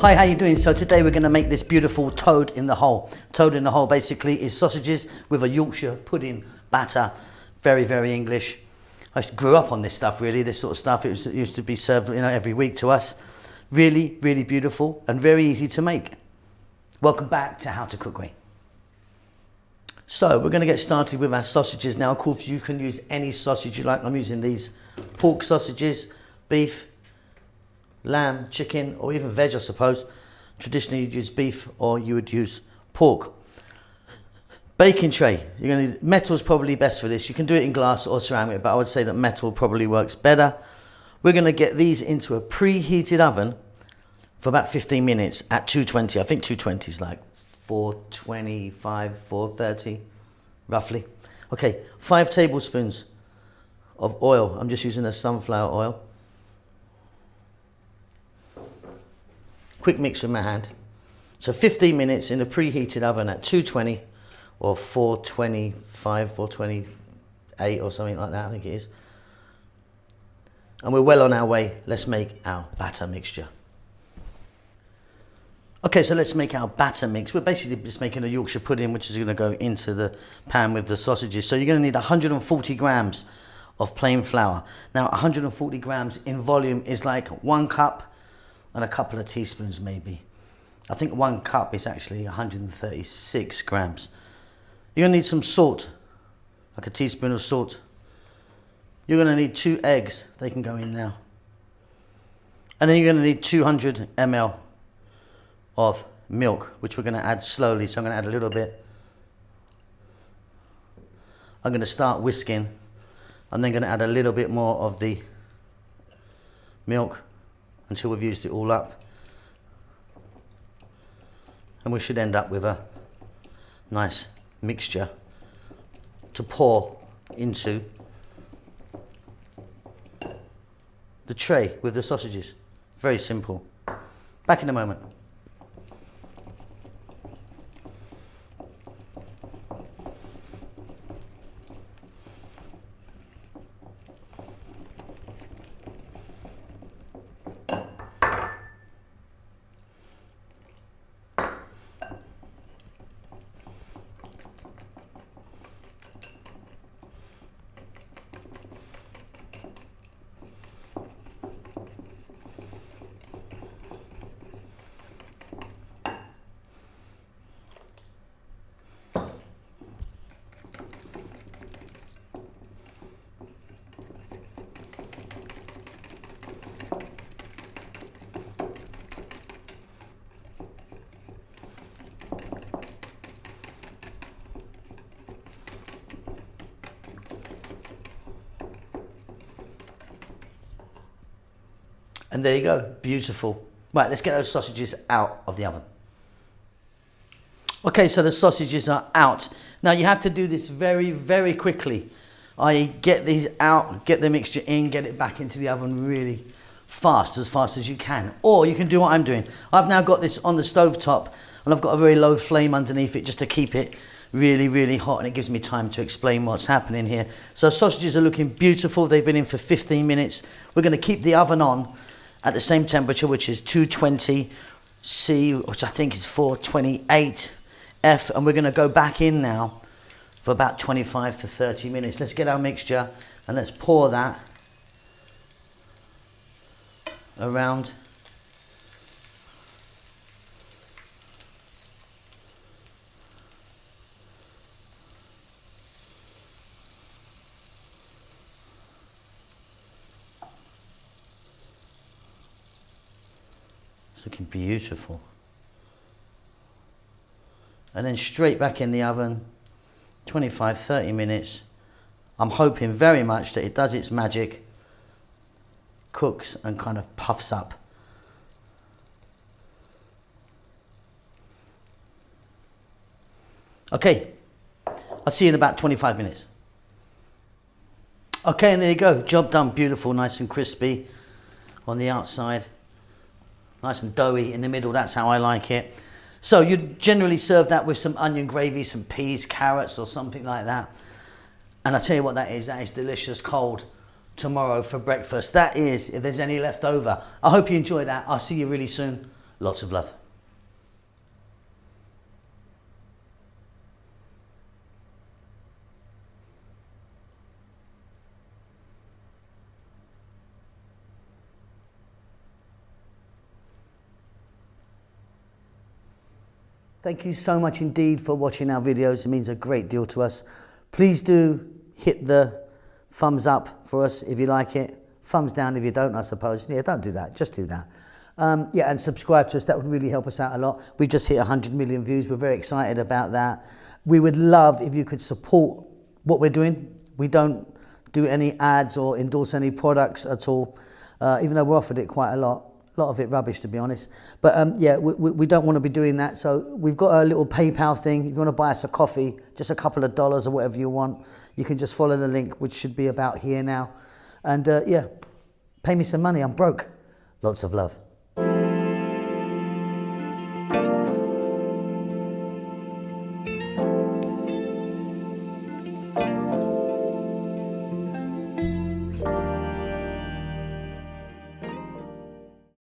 Hi, how you doing? So today we're going to make this beautiful toad in the hole. Toad in the hole basically is sausages with a Yorkshire pudding batter. Very, very English. I grew up on this stuff really, this sort of stuff. It used to be served every week to us. Really, really beautiful and very easy to make. Welcome back to How to Cook Way. So we're going to get started with our sausages now. Of course, you can use any sausage you like. I'm using these pork sausages, beef, lamb, chicken, or even veg, I suppose. Traditionally, you'd use beef or you would use pork. Baking tray. You're going to need, metal's probably best for this. You can do it in glass or ceramic, but I would say that metal probably works better. We're going to get these into a preheated oven for about 15 minutes at 220. I think 220 is like 425, 430, roughly. Okay, 5 tablespoons of oil. I'm just using a sunflower oil. Quick mix with my hand. So 15 minutes in a preheated oven at 220 or 425, 428 or something like that, I think it is. And we're well on our way. Let's make our batter mixture. Okay, so let's make our batter mix. We're basically just making a Yorkshire pudding, which is going to go into the pan with the sausages. So you're going to need 140 grams of plain flour. Now, 140 grams in volume is like 1 cup and a couple of teaspoons maybe. I think 1 cup is actually 136 grams. You're going to need some salt, like a teaspoon of salt. You're going to need 2 eggs. They can go in now. And then you're going to need 200 ml of milk, which we're going to add slowly. So I'm going to add a little bit. I'm going to start whisking. I'm then going to add a little bit more of the milk until we've used it all up. And we should end up with a nice mixture to pour into the tray with the sausages. Very simple. Back in a moment. And there you go, beautiful. Right, let's get those sausages out of the oven. Okay, so the sausages are out. Now you have to do this very, very quickly. Get these out, get the mixture in, get it back into the oven really fast as you can. Or you can do what I'm doing. I've now got this on the stove top and I've got a very low flame underneath it just to keep it really, really hot, and it gives me time to explain what's happening here. So sausages are looking beautiful. They've been in for 15 minutes. We're going to keep the oven on at the same temperature, which is 220 C, which I think is 428 F, and we're going to go back in now for about 25 to 30 minutes. Let's get our mixture and let's pour that around. Looking beautiful. And then straight back in the oven, 25-30 minutes. I'm hoping very much that it does its magic, cooks and kind of puffs up. Okay, I'll see you in about 25 minutes. Okay, and there you go, job done, beautiful, nice and crispy on the outside. Nice and doughy in the middle, that's how I like it. So you generally serve that with some onion gravy, some peas, carrots or something like that. And I tell you what that is delicious cold tomorrow for breakfast. That is, if there's any left over. I hope you enjoyed that. I'll see you really soon. Lots of love. Thank you so much indeed for watching our videos. It means a great deal to us. Please do hit the thumbs up for us if you like it. Thumbs down if you don't, I suppose. Yeah, don't do that. Just do that. Yeah, and subscribe to us. That would really help us out a lot. We just hit 100 million views. We're very excited about that. We would love if you could support what we're doing. We don't do any ads or endorse any products at all, even though we're offered it quite a lot. A lot of it rubbish, to be honest. But yeah, we don't want to be doing that. So we've got a little PayPal thing. If you want to buy us a coffee, just a couple of dollars or whatever you want, you can just follow the link, which should be about here now. And yeah, pay me some money. I'm broke. Lots of love.